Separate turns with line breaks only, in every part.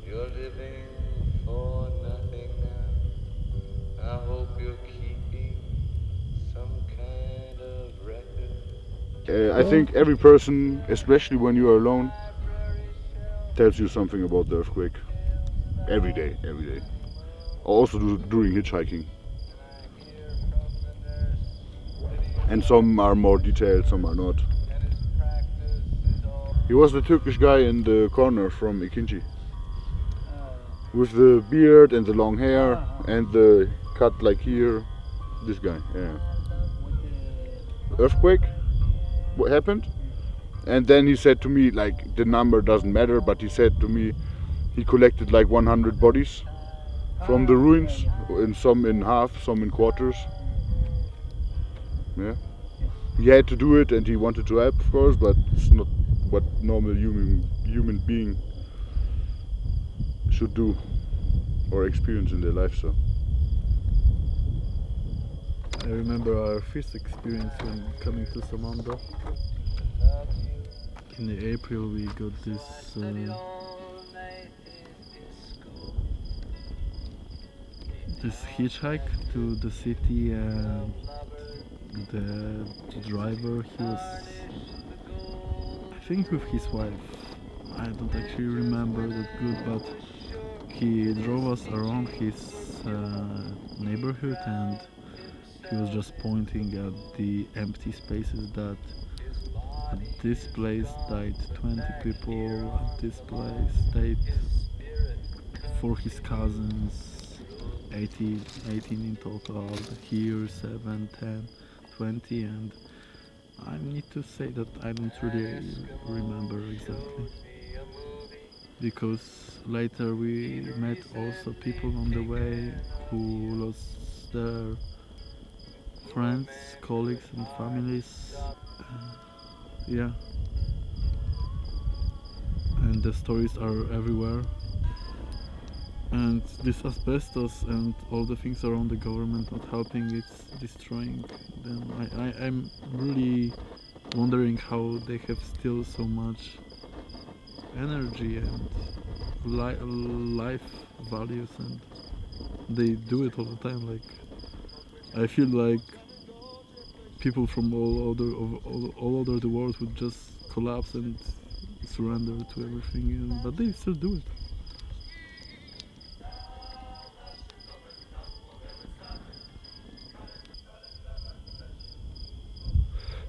You're living for nothing now. I hope you're keeping some kind of record. I think every person, especially when you are alone, tells you something about the earthquake. Every day, every day. Also during hitchhiking. And some are more detailed, some are not. He was the Turkish guy in the corner from Ikinci. With the beard and the long hair and the cut like here. This guy, yeah. Earthquake? What happened? And then he said to me, like, the number doesn't matter, but he said to me he collected like 100 bodies from the ruins, and some in half, some in quarters. Yeah. He had to do it and he wanted to help, of course, but it's not what normal human being should do or experience in their life. So
I remember our first experience when coming to Samandağ. In April we got this hitchhike to the city, and the driver, he was, I think, with his wife. I don't actually remember that good, but he drove us around his neighborhood, and he was just pointing at the empty spaces that at this place died 20 people, at this place died for his cousins, 18 in total, here 7, 10, 20, and I need to say that I don't really remember exactly. Because later we met also people on the way who lost their friends, colleagues and families. Yeah. And the stories are everywhere. And this asbestos and all the things around the government not helping, it's destroying them. I'm really wondering how they have still so much energy and life values, and they do it all the time. Like, I feel like people from all over the world would just collapse and surrender to everything, but they still do it.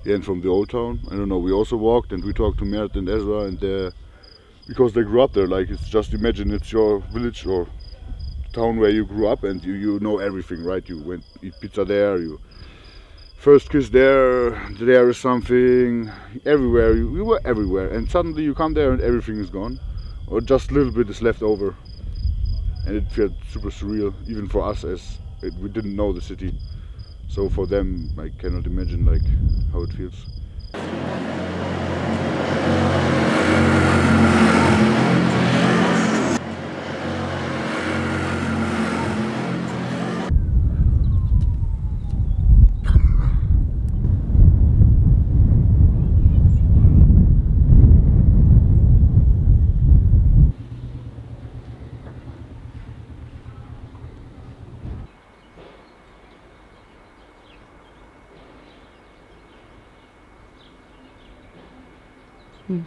yeah, and from the old town, I don't know. We also walked and we talked to Mert and Ezra, and because they grew up there, like it's just imagine it's your village or town where you grew up and you know everything, right? You went eat pizza there, you first kiss there is something everywhere. You were everywhere, and suddenly you come there and everything is gone, or just a little bit is left over, and it felt super surreal, even for us as we didn't know the city. So for them, I cannot imagine like how it feels.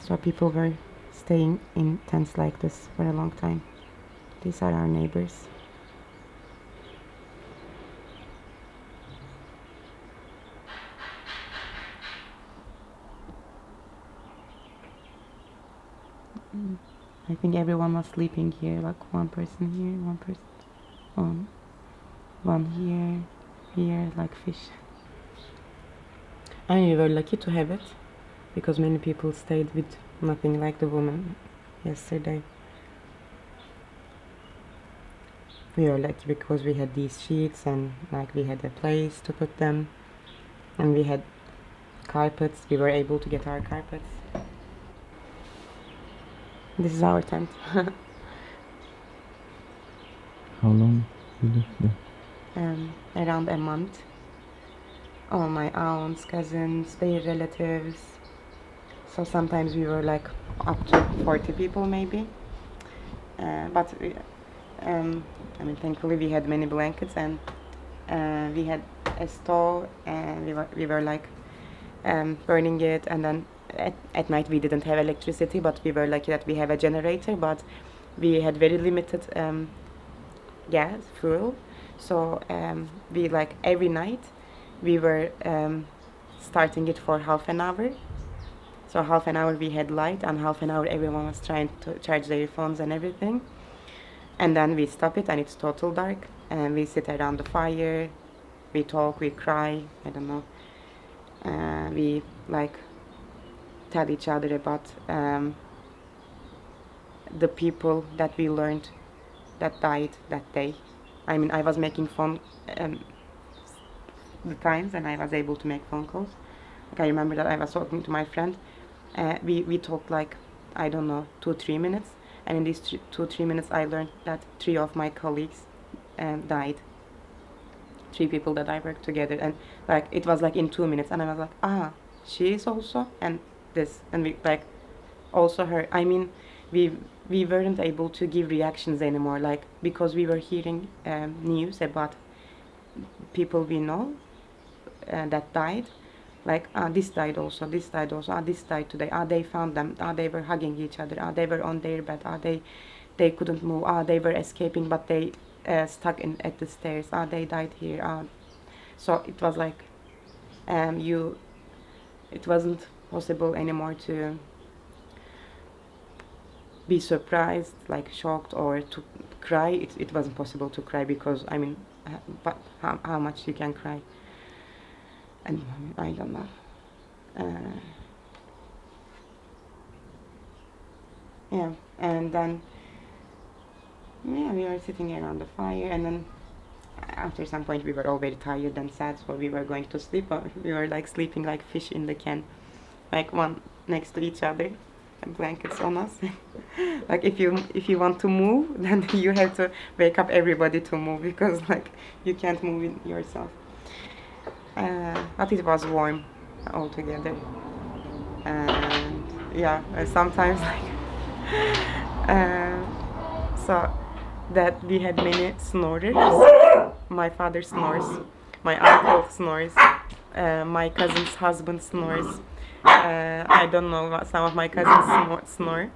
So people were staying in tents like this for a long time. These are our neighbors. I think everyone was sleeping here, like one person here, one person, one here, like fish. And we were lucky to have it, because many people stayed with nothing like the woman yesterday. We were lucky because we had these sheets and like we had a place to put them, and we had carpets. We were able to get our carpets. This is our tent.
How long you lived there?
Around a month. All my aunts, cousins, their relatives. So sometimes we were like up to 40 people maybe. But I mean, thankfully we had many blankets, and we had a stove, and we were like burning it, and then at night we didn't have electricity, but we were lucky that we have a generator, but we had very limited gas, fuel. So we like every night we were starting it for half an hour. So half an hour we had light, and half an hour everyone was trying to charge their phones and everything. And then we stop it and it's total dark, and we sit around the fire, we talk, we cry, I don't know. We like tell each other about the people that we learned that died that day. I mean, I was making phone the times, and I was able to make phone calls. Like, I remember that I was talking to my friend. We talked like, I don't know, 2-3 minutes, and in these 2-3 minutes I learned that 3 of my colleagues died. 3 people that I worked together, and like it was like in 2 minutes, and I was like, she is also, and this, and we like also her. I mean, we weren't able to give reactions anymore, like because we were hearing news about people we know that died. Like, this died also, this died also, this died today, they found them, they were hugging each other, they were on their bed, they couldn't move, they were escaping but they stuck at the stairs, they died here. So it was like, it wasn't possible anymore to be surprised, like shocked, or to cry. It wasn't possible to cry because, I mean, but how much you can cry. And I don't know. Yeah, and then we were sitting around the fire, and then after some point we were all very tired and sad, so we were going to sleep. But we were like sleeping like fish in the can, like one next to each other, and blankets on us. Like if you want to move, then you have to wake up everybody to move, because like you can't move it yourself. But it was warm altogether, and yeah, sometimes like so that we had many snorers. My father snores, my uncle snores, my cousin's husband snores. I don't know what some of my cousins snore,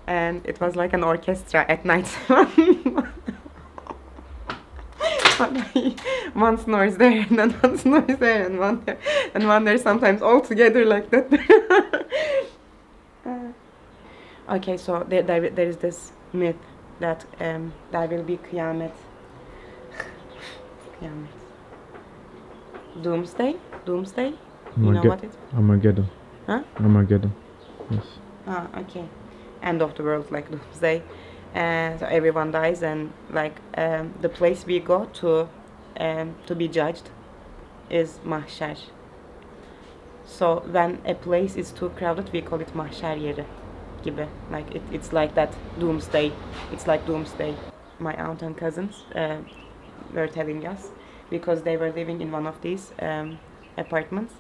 and it was like an orchestra at night. One snores there, and then one snores there, and one there, and one there, sometimes all together like that. Okay, so there is this myth that there will be Kıyamet. Kıyamet. Doomsday? You know what it's?
Armageddon.
Huh?
Armageddon. Yes.
Okay. End of the world, like Doomsday. And so everyone dies, and like the place we go to be judged is mahşer. So when a place is too crowded, we call it mahşer yeri gibi. Like it's like that doomsday. It's like doomsday. My aunt and cousins were telling us, because they were living in one of these apartments,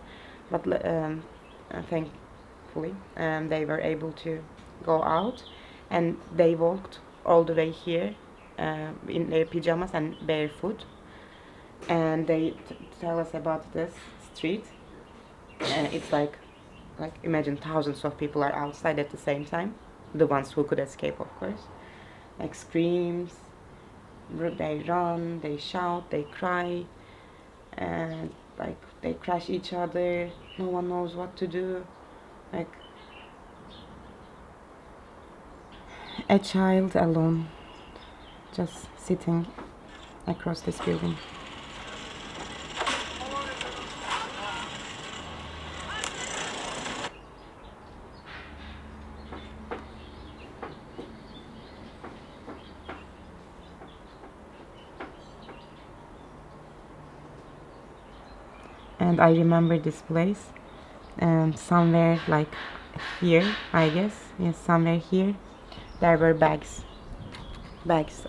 but thankfully they were able to go out, and they walked all the way here in their pajamas and barefoot, and they tell us about this street. It's like imagine thousands of people are outside at the same time, the ones who could escape, of course, like screams, they run, they shout, they cry, and like they crush each other, no one knows what to do. Like a child alone, just sitting across this building. And I remember this place, and somewhere like here, I guess, yes, somewhere here, there were bags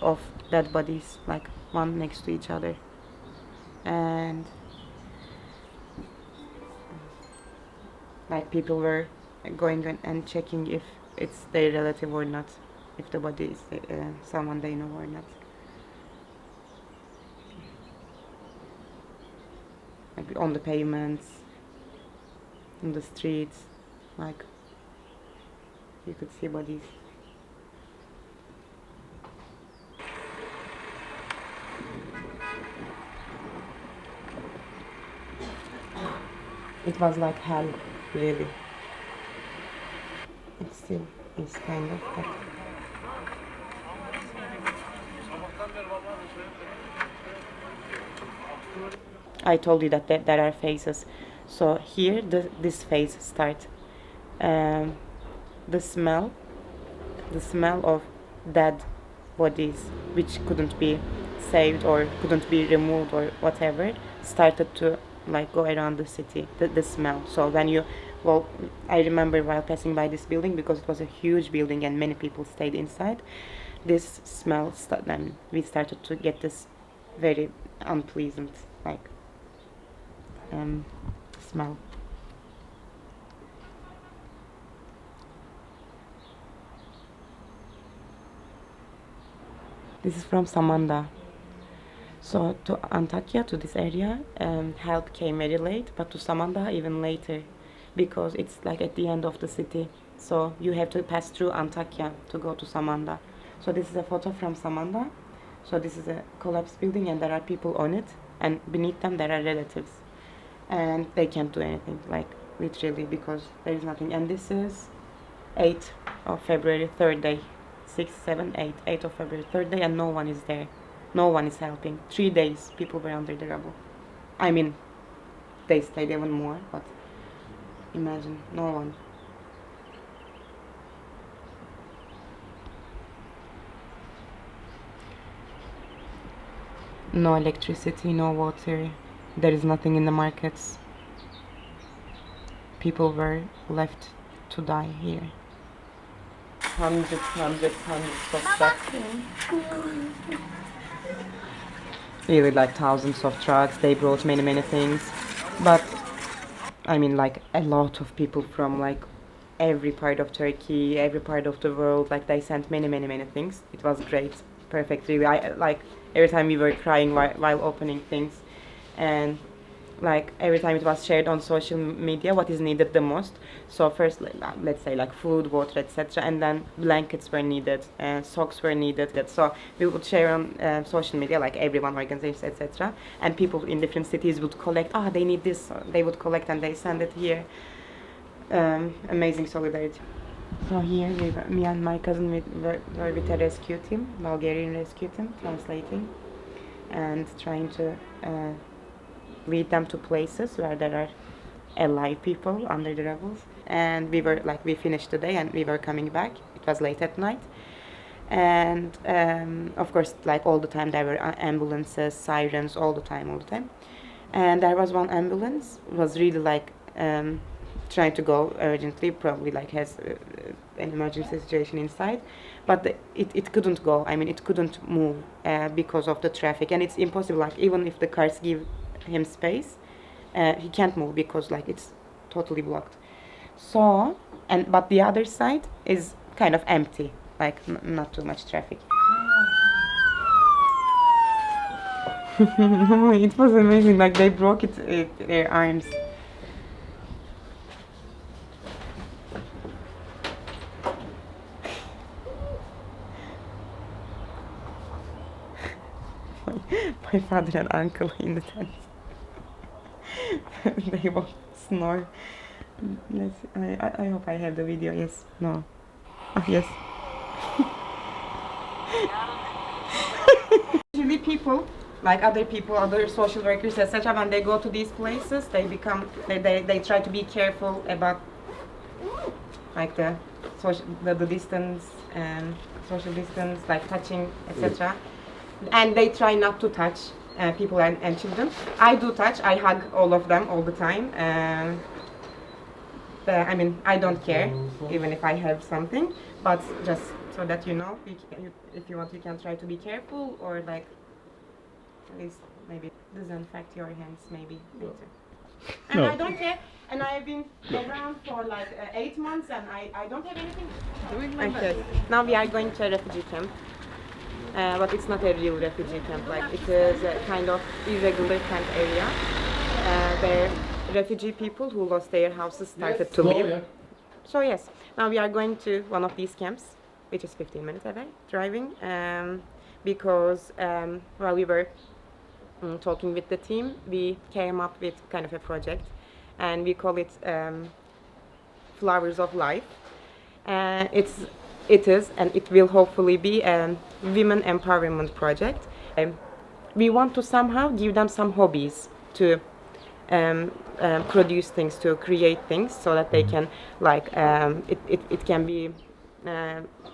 of dead bodies, like one next to each other, and like people were going and checking if it's their relative or not, if the body is someone they know or not. Like on the pavements, in the streets, like you could see bodies. It was like hell, really. It still is kind of, but I told you that there are phases. So here, this phase starts. Um, the smell of dead bodies, which couldn't be saved or couldn't be removed or whatever, started to like go around the city. The smell. So when you, well, I remember while passing by this building, because it was a huge building and many people stayed inside. This smell, then we started to get this very unpleasant like smell. This is from Samanda. So to Antakya, to this area, help came very late, but to Samanda even later, because it's like at the end of the city. So you have to pass through Antakya to go to Samanda. So this is a photo from Samanda. So this is a collapsed building and there are people on it, and beneath them there are relatives. And they can't do anything, like literally, because there is nothing. And this is 8th of February, third day. 6, 7, 8, 8th of February, third day, and no one is there. No one is helping. 3 days people were under the rubble. I mean, they stayed even more, but imagine, no one. No electricity, no water. There is nothing in the markets. People were left to die here. Hundreds of trucks. Really, like thousands of trucks. They brought many things, but I mean, like a lot of people from like every part of Turkey, every part of the world. Like they sent many things. It was great, perfect. Really, I like every time we were crying while opening things, and like every time it was shared on social media what is needed the most. So first, let's say like food, water, etc., and then blankets were needed, socks were needed. So we would share on social media, like everyone, organizations, etc., and people in different cities would collect. They need this. They would collect and they send it here. Amazing solidarity. So here me and my cousin were with a rescue team, Bulgarian rescue team, translating and trying to lead them to places where there are alive people under the rubble. And we finished the day and we were coming back. It was late at night, and of course, like all the time there were ambulances, sirens, all the time. And there was one ambulance was really like trying to go urgently, probably like has an emergency situation inside, but it couldn't go. I mean, it couldn't move because of the traffic, and it's impossible. Like even if the cars give him space, he can't move because like it's totally blocked. So, but the other side is kind of empty, like not too much traffic. It was amazing. Like they broke their arms. My father and uncle in the tent. They both snore. I hope I have the video. Yes. No. Oh, yes. Usually people, like other people, other social workers, etc., when they go to these places, they try to be careful about like the distance and social distance, like touching, etc. And they try not to touch people and children. I do touch. I hug all of them all the time. I mean, I don't care even if I have something, but just so that you know, if you want, you can try to be careful, or like at least maybe disinfect your hands maybe later. And
No.
I don't care. And I've been around for like 8 months, and I don't have anything. Okay. Now we are going to a refugee camp, but it's not a real refugee camp. Like it is a kind of irregular camp area where refugee people who lost their houses started to live. So yes, now we are going to one of these camps, which is 15 minutes away driving, because while we were talking with the team, we came up with kind of a project, and we call it Flowers of Life. It is, and it will hopefully be a women empowerment project. We want to somehow give them some hobbies to produce things, to create things, so that they can like it can be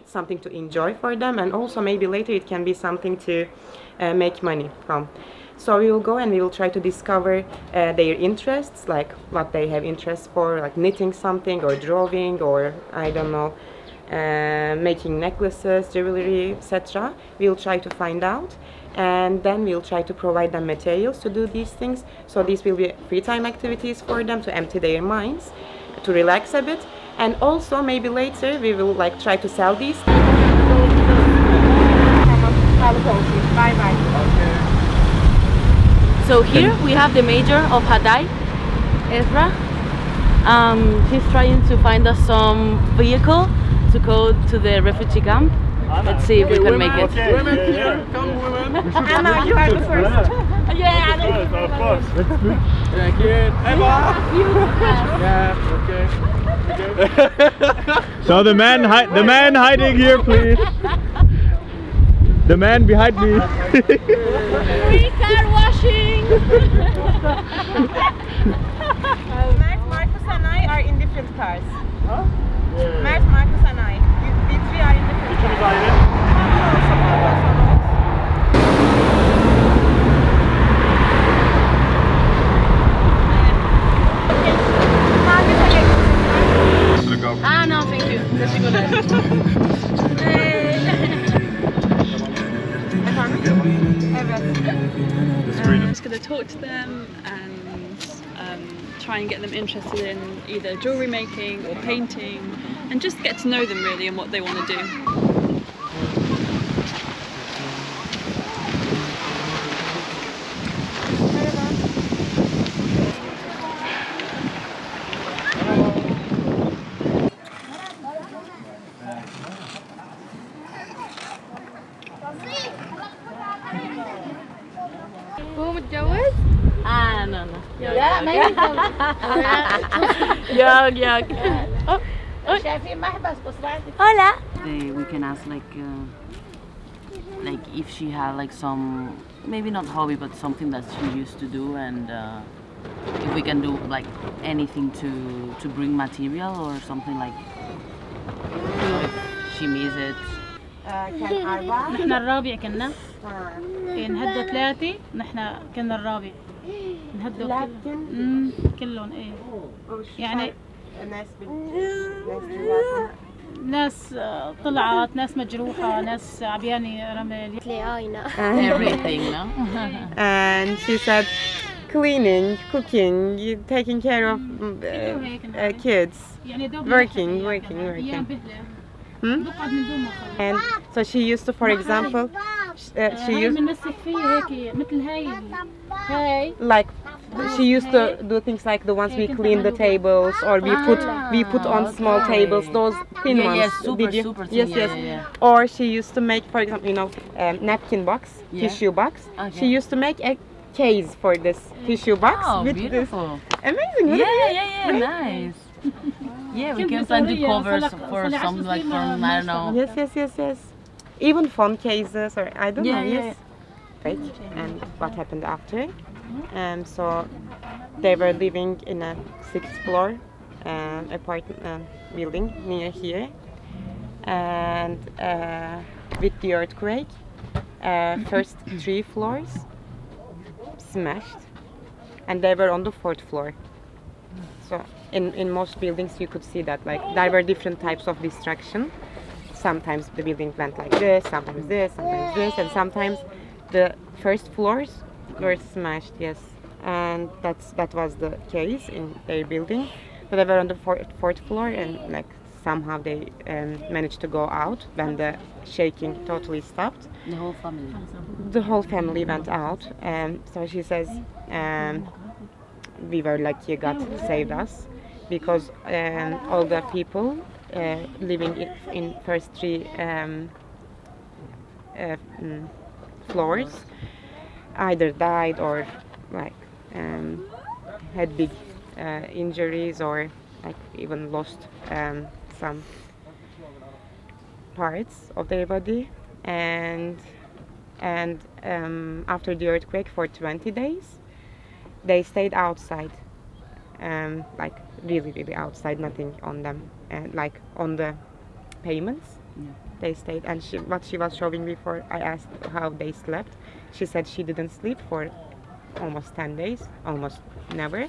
something to enjoy for them, and also maybe later it can be something to make money from. So we will go and we will try to discover their interests, like what they have interests for, like knitting something or drawing, or I don't know, making necklaces, jewelry, etc. We'll try to find out, and then we'll try to provide them materials to do these things. So these will be free time activities for them to empty their minds, to relax a bit, and also maybe later we will like try to sell these. Bye bye.
So here we have the mayor of Hadai, Ezra. He's trying to find us some vehicle to go to the refugee camp. Let's see if we can make it.
Women here, come women.
Anna, you are the first.
Yeah,
Of course. Thank you. Eva. Yeah, okay.
So the man hiding here, please. The man behind me.
free car washing.
Mert, Marcus and I are in different cars. Mert, Marcus and I. We three are in different
İkimiz
cars.
ayrı.
Ah, no, thank you.
Evet.
I'm just going to talk to them and try and get them interested in either jewellery making or painting, and just get to know them really and what they want to do.
هو متجوز؟ no. لا ما يتجوز. ياك شايفين محبس بصراحة. Hola.
We can ask like if she had like some, maybe not hobby, but something that she used to do, and if we can do like anything to bring material or something, like if she needs it.
كان أربعة.
نحن الرابع كنا نهدوا ثلاثة، نحن كنا الرابع نهدوا
لكن
كلهم ايه يعني
ناس
ناس طلعت، ناس مجروحة، ناس عبيانة رمل.
Everything, no?
And she said cleaning, cooking, taking care of kids.
يعني دوب
Working.
بقعد من دون ما أخلص.
And so she used to, for example, she
هاي
used
بننسق فيها هيك مثل هاي
like she used to do things like the ones we clean the tables, or we put on small tables, those thin
Yeah,
ones.
yes, super,
Did you?
super thin,
Yes,
yeah,
yes.
yeah.
Or she used to make, for example, napkin box,
Yeah.
tissue box.
Okay.
She used to make a case for this tissue box
Oh,
with
beautiful.
this. Amazing.
Yeah, nice. Yeah, we can plan to covers for some, like from, I don't know.
Yes. Even phone cases, or I don't know.
Yeah.
Yes. Right. And what happened after? So they were living in a 6th floor apartment building near here, and with the earthquake, first 3 floors smashed, and they were on the 4th floor. So in most buildings you could see that, like, there were different types of destruction. Sometimes the building went like this, sometimes this, and sometimes the first floors were smashed. Yes, and that was the case in their building. So they were on the 4th floor, and like somehow they managed to go out when the shaking totally stopped.
The whole family.
The whole family went out. So she says we were lucky God saved us, because all the people living in first 3 floors either died or like had big injuries, or like even lost some parts of their body. And after the earthquake, for 20 days they stayed outside, like really outside, nothing on them, like on the pavements. They stayed, and what she was showing me before I asked how they slept, she said she didn't sleep for almost 10 days, almost never.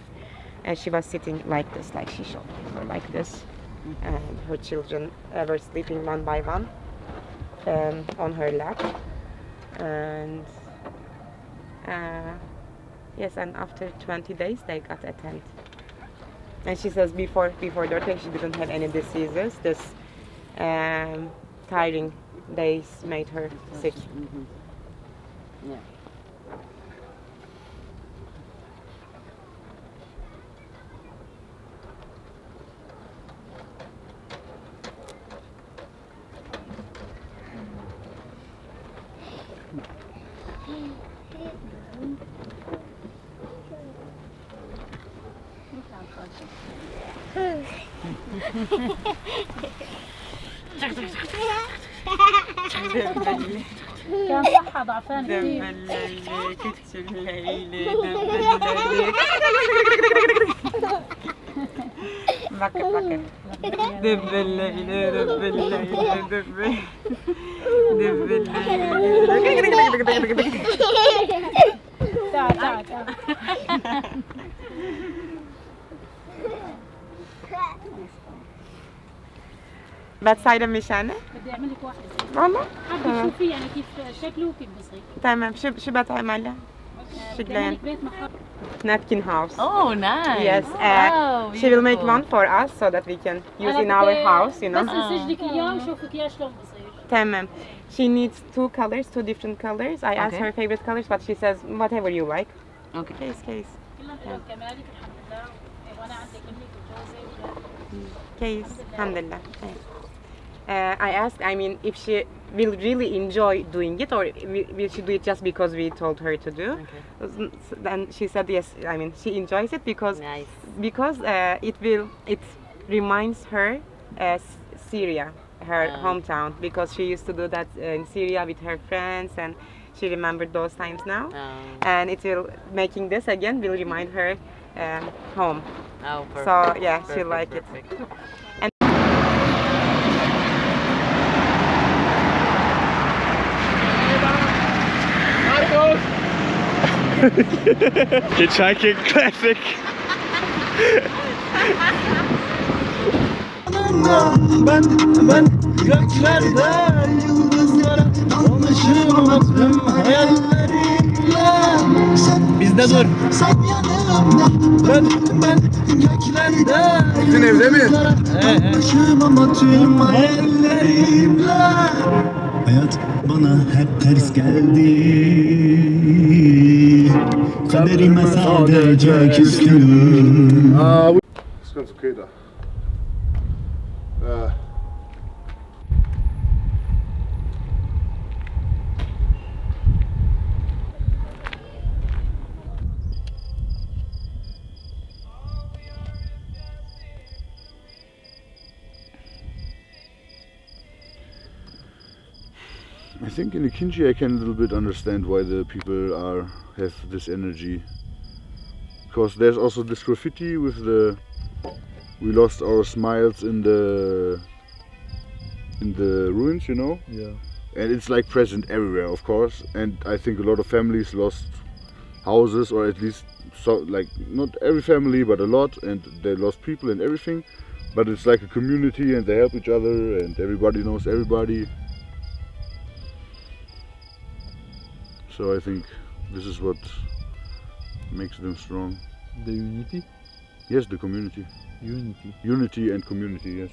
And she was sitting like this, like she showed me, or like this, and her children were sleeping one by one on her lap. And yes, and after 20 days they got a tent. And she says before the earthquake she didn't have any diseases. This tiring days made her sick.
Yeah.
كان صحة ضعفان كثير.
الليل كتش الليل بكر دب الليل دب الليل دب الليل.
تعال.
بتساعد مشانة؟
بدي اعمل لك واحدة.
والله؟
حابة تشوفي يعني كيف شكله وكيف بصير.
تمام. شو بتعمل له؟
بدي بيت محر.
Napkin house.
Oh, nice.
Yes.
Wow,
she will make
beautiful.
one for us so that we can use in our house, you
بس
know.
نسجلك اياه وشوفك اياه شلون بصير.
تمام. She needs 2 colors, 2 different colors. I asked
Okay.
her favorite colors, but she says whatever you like.
Okay.
Case.
كلهم حلوين كمالك الحمد لله. وانا عندي كملك وجوزي.
Case. Alhamdulillah. I asked, I mean, if she will really enjoy doing it, or will she do it just because we told her to do.
Okay.
Then she said yes. I mean, she enjoys it because
Nice.
it reminds her Syria, her hometown, because she used to do that in Syria with her friends, and she remembered those times now. And it will, making this again will remind her home.
Oh, perfect.
So yeah, she'll like it.
Hitchhiking classic.
Ben göklerde yıldızlara dalmışım tüm hayallerimle. Bizde dur. Sen yanımda ben göklerde
Sizin evde mi?
dalmışım ama tüm hayallerimle. Hayat bana hep ters geldi. Kaderime sadece küskünüm.
Ist ganz okay da. I think in Akinji I can a little bit understand why the people have this energy, because there's also this graffiti with the "We lost our smiles in the ruins," you know,
Yeah.
and it's like present everywhere, of course. And I think a lot of families lost houses, or at least so, like not every family but a lot, and they lost people and everything, but it's like a community and they help each other and everybody knows everybody. So I think this is what makes them strong.
The unity?
Yes, the community.
Unity.
Unity and community, yes.